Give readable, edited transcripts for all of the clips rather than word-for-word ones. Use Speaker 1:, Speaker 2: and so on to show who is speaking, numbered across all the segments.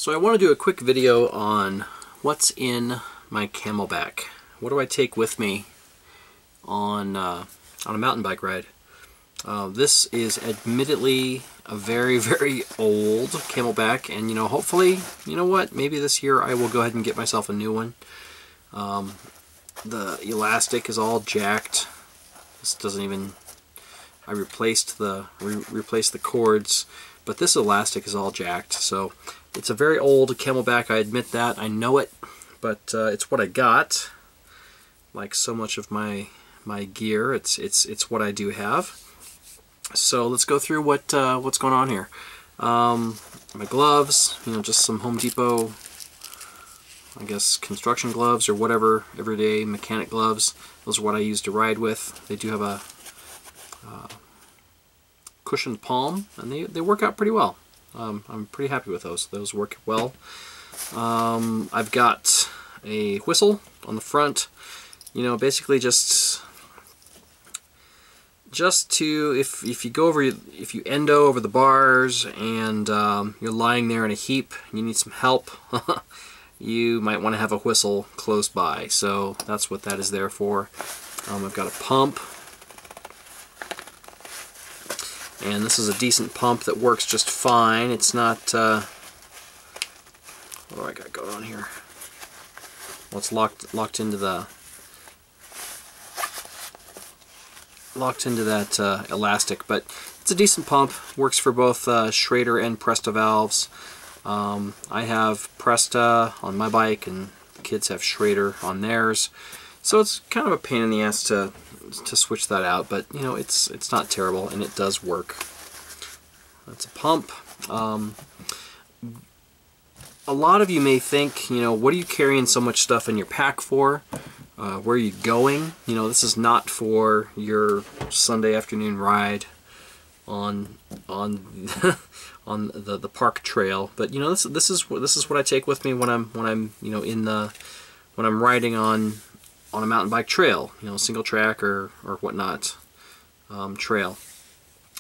Speaker 1: So I want to do a quick video on what's in my Camelbak. What do I take with me on a mountain bike ride? This is admittedly a very, very old Camelbak, and hopefully, maybe this year I will go ahead and get myself a new one. The elastic is all jacked. This doesn't even. I replaced the cords, but this elastic is all jacked. So it's a very old Camelbak. I admit that. I know it, but it's what I got. Like so much of my gear, it's what I do have. So let's go through what's going on here. My gloves, just some Home Depot, I guess construction gloves or whatever, everyday mechanic gloves. Those are what I use to ride with. They do have a cushioned palm, and they work out pretty well. I'm pretty happy with those. Those work well. I've got a whistle on the front. Basically just to, if you endo over the bars and you're lying there in a heap and you need some help, you might want to have a whistle close by. So that's what that is there for. I've got a pump, and this is a decent pump that works just fine. It's not what do I got going on here? Well, it's locked into that elastic, but it's a decent pump. Works for both Schrader and Presta valves. I have Presta on my bike, and the kids have Schrader on theirs. So it's kind of a pain in the ass to switch that out, but it's not terrible, and it does work. That's a pump. A lot of you may think, what are you carrying so much stuff in your pack for? Where are you going? This is not for your Sunday afternoon ride on on the park trail, but this is what I take with me when I'm when I'm riding on a mountain bike trail, single track or whatnot trail.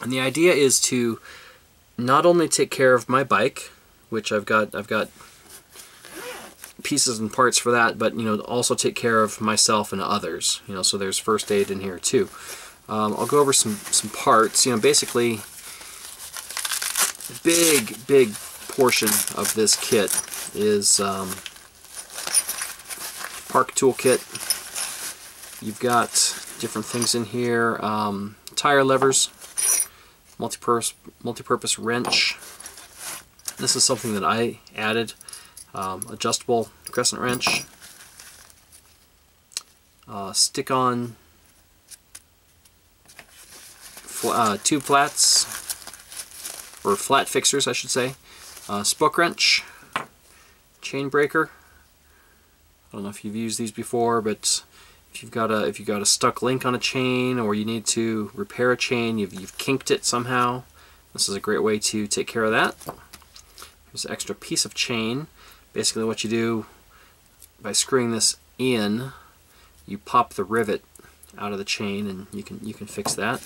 Speaker 1: And the idea is to not only take care of my bike, which I've got pieces and parts for that, but also take care of myself and others. So there's first aid in here too. I'll go over some parts. Basically, big portion of this kit is park toolkit. You've got different things in here. Tire levers, multi-purpose wrench. This is something that I added. Adjustable crescent wrench. Stick-on tube flats, or flat fixers, I should say. Spoke wrench. Chain breaker. I don't know if you've used these before, but if you've got a stuck link on a chain, or you need to repair a chain, you've kinked it somehow, this is a great way to take care of that. There's an extra piece of chain. Basically what you do, by screwing this in, you pop the rivet out of the chain, and you can fix that.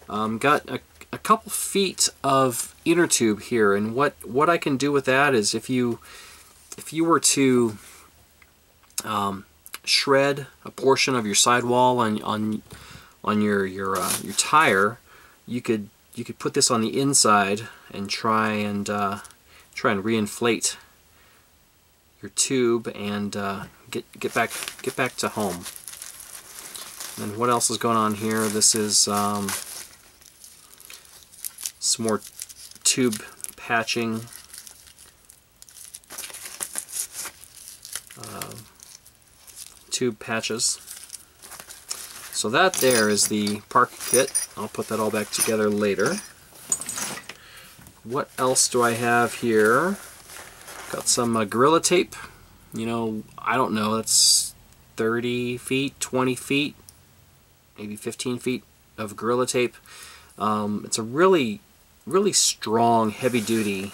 Speaker 1: Got a couple feet of inner tube here, and what I can do with that is if you were to shred a portion of your sidewall on your tire, you could put this on the inside and try and reinflate your tube and get back to home. And what else is going on here? This is some more tube patching. Tube patches. So that there is the park kit. I'll put that all back together later. What else do I have here? Got some Gorilla tape. I don't know, that's 30 feet, 20 feet, maybe 15 feet of Gorilla tape. It's a really strong, heavy-duty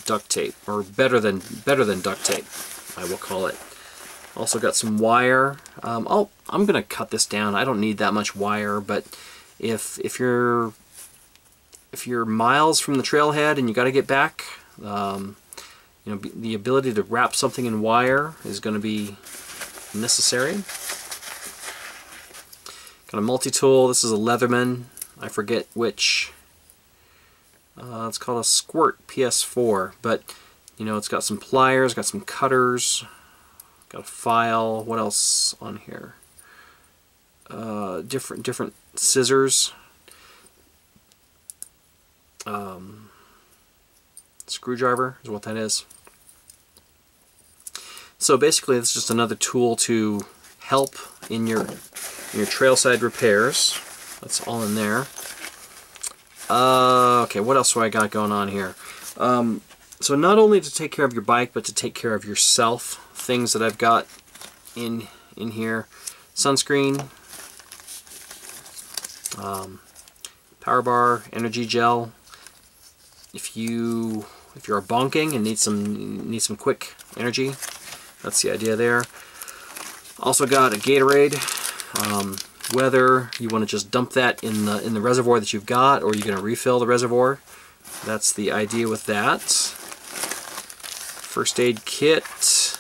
Speaker 1: duct tape, or better than duct tape, I will call it. Also got some wire. I'm gonna cut this down. I don't need that much wire, but if you're you're miles from the trailhead and you got to get back, you know, the ability to wrap something in wire is going to be necessary. Got a multi-tool. This is a Leatherman. I forget which. It's called a Squirt PS4, but you know, it's got some pliers, got some cutters, got a file. What else on here? Different scissors. Screwdriver is what that is. So basically, it's just another tool to help in your trailside repairs. That's all in there. Okay, what else do I got going on here? So not only to take care of your bike, but to take care of yourself. Things that I've got in here: sunscreen, power bar, energy gel. If you're bonking and need some quick energy, that's the idea there. Also got a Gatorade. Whether you want to just dump that in the reservoir that you've got, or you're going to refill the reservoir, that's the idea with that. First aid kit.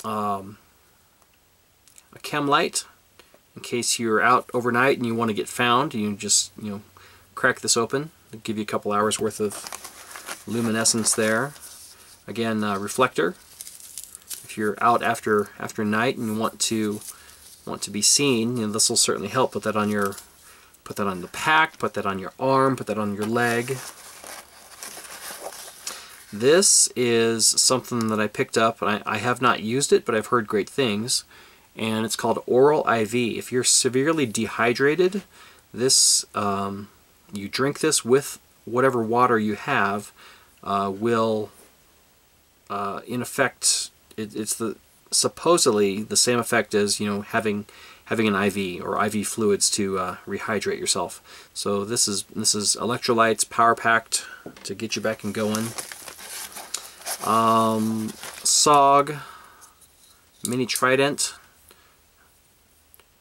Speaker 1: A chem light in case you're out overnight and you want to get found. You just, you know, crack this open. It'll give you a couple hours worth of luminescence there. Again, reflector. If you're out after night and you want to be seen, you know, this will certainly help. Put that on the pack, put that on your arm, put that on your leg. This is something that I picked up, and I have not used it, but I've heard great things. And it's called Oral IV. If you're severely dehydrated, this you drink this with whatever water you have, will in effect, it's supposedly the same effect as, you know, having an IV or IV fluids to rehydrate yourself. So this is electrolytes, power packed to get you back and going. SOG mini trident.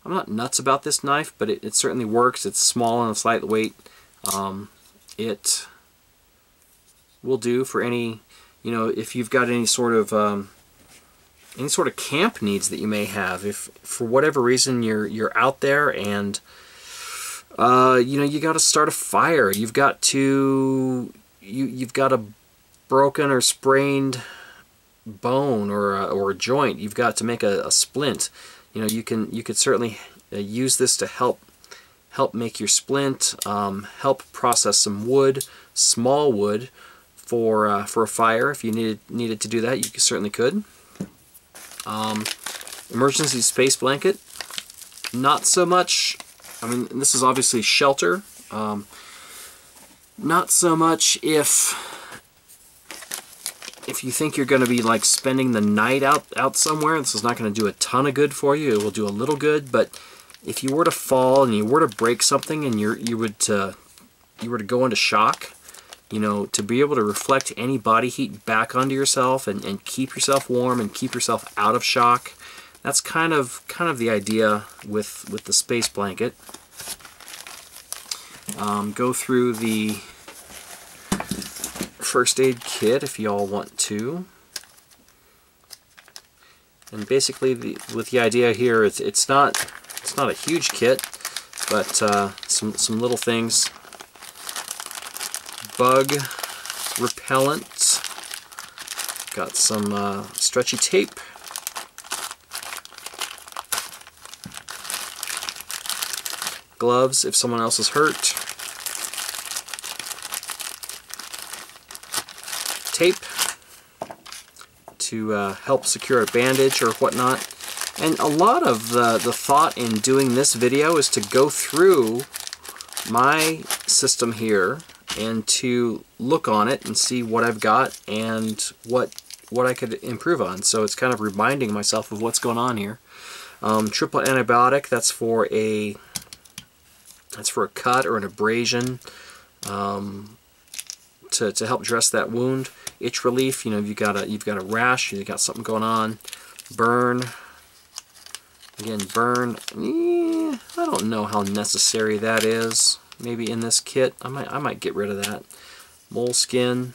Speaker 1: I'm not nuts about this knife, but it certainly works. It's small and it's lightweight. It will do for any, you know, if you've got any sort of camp needs that you may have. If for whatever reason you're out there and you know, you got to start a fire, you've got a broken or sprained bone or a joint, you've got to make a splint. You know, you could certainly use this to help make your splint, help process some wood, small wood, for a fire. If you needed to do that, you certainly could. Emergency space blanket. Not so much. I mean, this is obviously shelter. Not so much if you think you're going to be like spending the night out somewhere. This is not going to do a ton of good for you. It will do a little good, but if you were to fall and you were to break something and you were to go into shock, you know, to be able to reflect any body heat back onto yourself and keep yourself warm and keep yourself out of shock, that's kind of the idea with the space blanket. Go through the first aid kit if y'all want to. And basically, with the idea here, it's not a huge kit, but some little things. Bug repellent. Got some stretchy tape. Gloves if someone else is hurt. Tape to help secure a bandage or whatnot. And a lot of the thought in doing this video is to go through my system here and to look on it and see what I've got and what I could improve on. So it's kind of reminding myself of what's going on here. Triple antibiotic, that's for a cut or an abrasion, to help dress that wound. Itch relief, you know, you've got a rash, you've got something going on. Burn. Again, burn. I don't know how necessary that is. Maybe in this kit, I might get rid of that. Moleskin.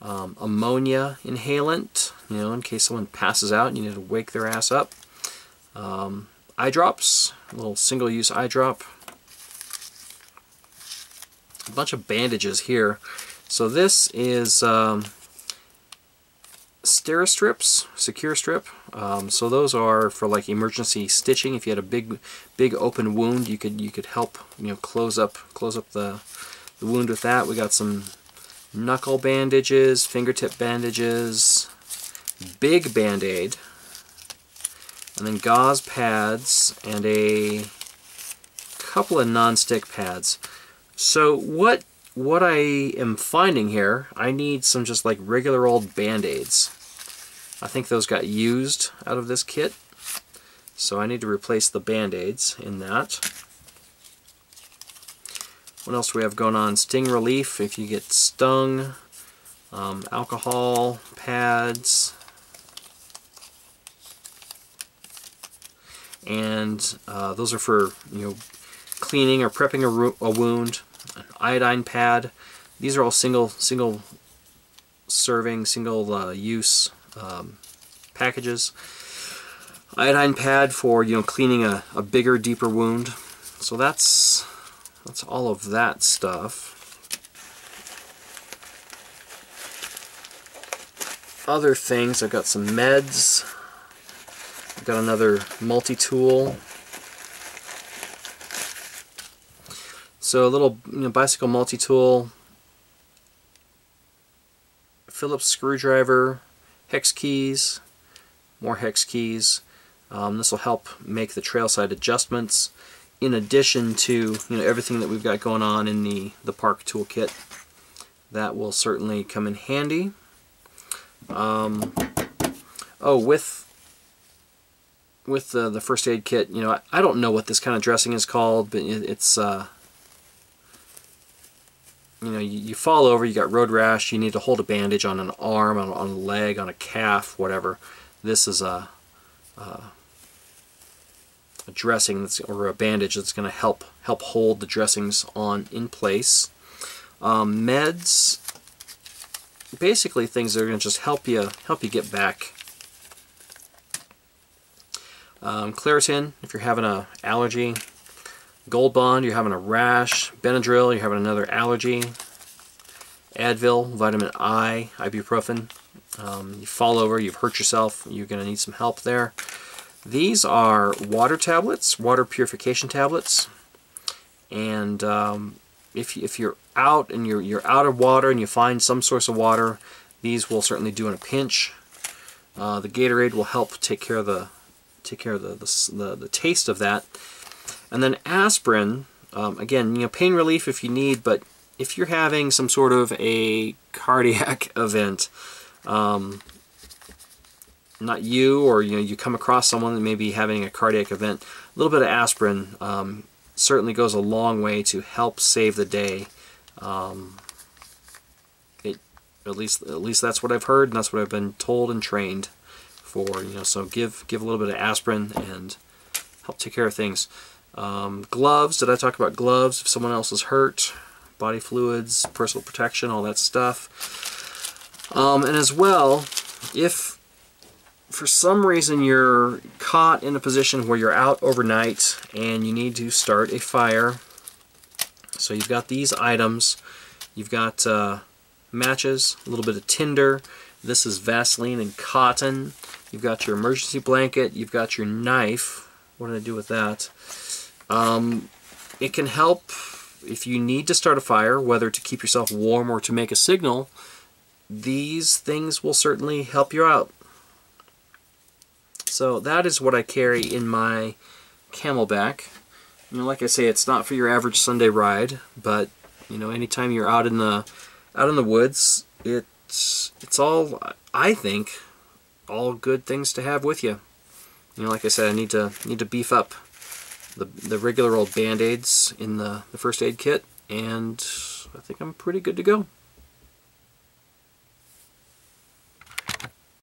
Speaker 1: Ammonia inhalant, in case someone passes out and you need to wake their ass up. Eye drops, a little single-use eye drop. A bunch of bandages here. So this is Steri-Strips, Secure Strip. So those are for like emergency stitching. If you had a big open wound, you could help close up the wound with that. We got some knuckle bandages, fingertip bandages, big band-aid, and then gauze pads and a couple of non-stick pads. So what I am finding here, I need some just like regular old band-aids. I think those got used out of this kit, so I need to replace the band-aids in that. What else do we have going on? Sting relief if you get stung. Alcohol pads. And those are for cleaning or prepping a wound. An iodine pad. These are all single serving, single use packages. Iodine pad for cleaning a bigger, deeper wound. So that's all of that stuff. Other things, I've got some meds. I've got another multi-tool. So a little bicycle multi-tool. Phillips screwdriver, hex keys, more hex keys. This will help make the trail side adjustments, in addition to everything that we've got going on in the park toolkit. That will certainly come in handy. With the first aid kit, I don't know what this kind of dressing is called, but it's you fall over, you got road rash, you need to hold a bandage on an arm, on a leg, on a calf, whatever. This is a dressing or a bandage that's going to help hold the dressings in place. Meds, basically things that are going to just help you get back. Claritin if you're having an allergy. Gold Bond, you're having a rash. Benadryl, you're having another allergy. Advil, vitamin I, ibuprofen. You fall over, you've hurt yourself, you're going to need some help there. These are water tablets, water purification tablets. And if you're out and you're out of water and you find some source of water, these will certainly do in a pinch. The Gatorade will help take care of the taste of that. And then aspirin, again, pain relief if you need, but if you're having some sort of a cardiac event, not you, or you come across someone that may be having a cardiac event, a little bit of aspirin certainly goes a long way to help save the day. At least that's what I've heard, and that's what I've been told and trained for. So give a little bit of aspirin and help take care of things. Gloves, did I talk about gloves? If someone else is hurt, body fluids, personal protection, all that stuff. And as well, if for some reason you're caught in a position where you're out overnight and you need to start a fire, so you've got these items. You've got matches, a little bit of tinder. This is Vaseline and cotton. You've got your emergency blanket. You've got your knife. What did I do with that? It can help if you need to start a fire, whether to keep yourself warm or to make a signal. These things will certainly help you out. So that is what I carry in my Camelbak. Like I say, it's not for your average Sunday ride, but anytime you're out in the woods, it's all, I think, all good things to have with you. Like I said, I need to beef up the regular old Band-Aids in the first aid kit, and I think I'm pretty good to go.